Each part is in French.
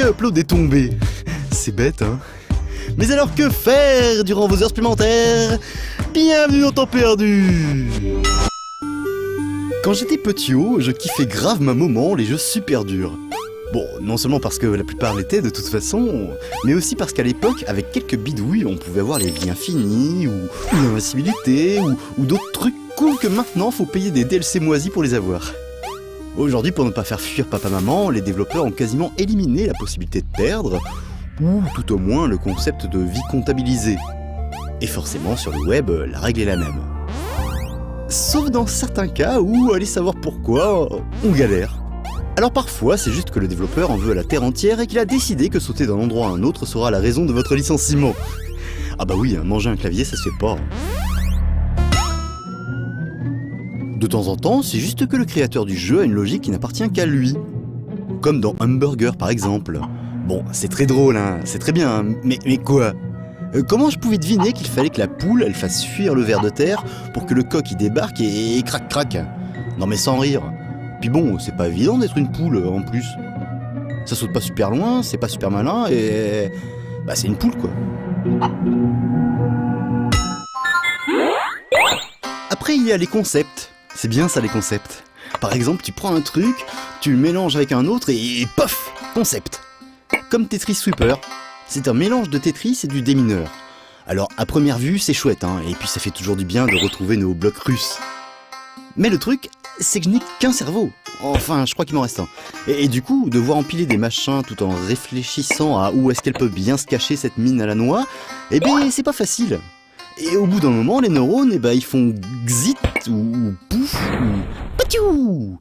upload est tombé. C'est bête, hein. Mais alors que faire durant vos heures supplémentaires? Bienvenue dans Temps perdu. Quand j'étais petit-o, je kiffais grave ma maman les jeux super durs. Bon, non seulement parce que la plupart l'étaient de toute façon, mais aussi parce qu'à l'époque, avec quelques bidouilles, on pouvait avoir les vies infinies, ou l'invincibilité, ou d'autres trucs cool que maintenant faut payer des DLC moisis pour les avoir. Aujourd'hui, pour ne pas faire fuir papa-maman, les développeurs ont quasiment éliminé la possibilité de perdre, ou tout au moins le concept de vie comptabilisée. Et forcément, sur le web, la règle est la même. Sauf dans certains cas où, allez savoir pourquoi, on galère. Alors parfois, c'est juste que le développeur en veut à la terre entière et qu'il a décidé que sauter d'un endroit à un autre sera la raison de votre licenciement. Ah bah oui, manger un clavier, ça se fait pas. De temps en temps, c'est juste que le créateur du jeu a une logique qui n'appartient qu'à lui. Comme dans Hamburger par exemple. Bon, c'est très drôle, hein, c'est très bien, mais quoi? Comment je pouvais deviner qu'il fallait que la poule, elle fasse fuir le ver de terre pour que le coq y débarque et crac? Non mais sans rire. Puis bon, c'est pas évident d'être une poule en plus. Ça saute pas super loin, c'est pas super malin et... bah c'est une poule quoi. Après il y a les concepts. C'est bien ça les concepts. Par exemple, tu prends un truc, tu le mélanges avec un autre et pof, concept. Comme Tetris Sweeper. C'est un mélange de Tetris et du démineur. Alors à première vue c'est chouette hein, et puis ça fait toujours du bien de retrouver nos blocs russes. Mais le truc, c'est que je n'ai qu'un cerveau. Enfin, je crois qu'il m'en reste un. Et du coup, devoir empiler des machins tout en réfléchissant à où est-ce qu'elle peut bien se cacher cette mine à la noix, eh ben c'est pas facile. Et au bout d'un moment, les neurones, eh ben ils font xit ou pouf ou patiou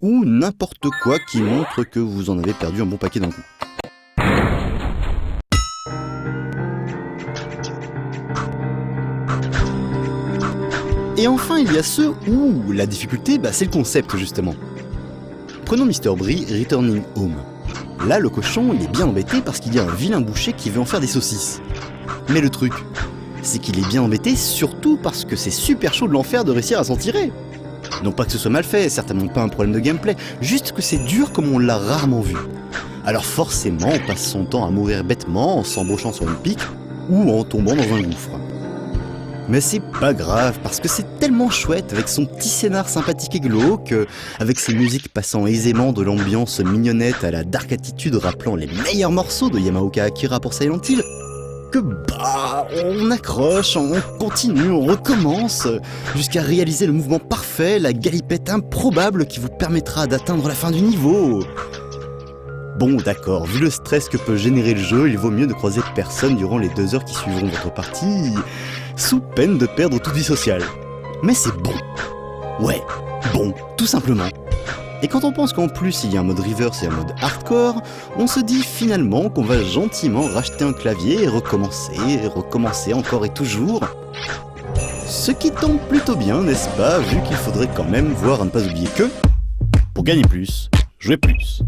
ou n'importe quoi qui montre que vous en avez perdu un bon paquet d'un coup. Et enfin, il y a ceux où la difficulté, bah, c'est le concept justement. Prenons Mr. Brie Returning Home. Là, le cochon, il est bien embêté parce qu'il y a un vilain boucher qui veut en faire des saucisses. Mais le truc, c'est qu'il est bien embêté surtout parce que c'est super chaud de l'enfer de réussir à s'en tirer. Non pas que ce soit mal fait, certainement pas un problème de gameplay, juste que c'est dur comme on l'a rarement vu. Alors forcément, on passe son temps à mourir bêtement en s'embauchant sur une pique ou en tombant dans un gouffre. Mais c'est pas grave, parce que c'est tellement chouette avec son petit scénar sympathique et glauque, avec ses musiques passant aisément de l'ambiance mignonnette à la dark attitude rappelant les meilleurs morceaux de Yamaoka Akira pour Silent Hill, que bah, on accroche, on continue, on recommence, jusqu'à réaliser le mouvement parfait, la galipette improbable qui vous permettra d'atteindre la fin du niveau. Bon d'accord, vu le stress que peut générer le jeu, il vaut mieux ne croiser personne durant les 2 heures qui suivront votre partie, sous peine de perdre toute vie sociale. Mais c'est bon. Ouais, bon, tout simplement. Et quand on pense qu'en plus il y a un mode reverse et un mode hardcore, on se dit finalement qu'on va gentiment racheter un clavier et recommencer encore et toujours. Ce qui tombe plutôt bien, n'est-ce pas, vu qu'il faudrait quand même voir à ne pas oublier que, pour gagner plus, jouer plus.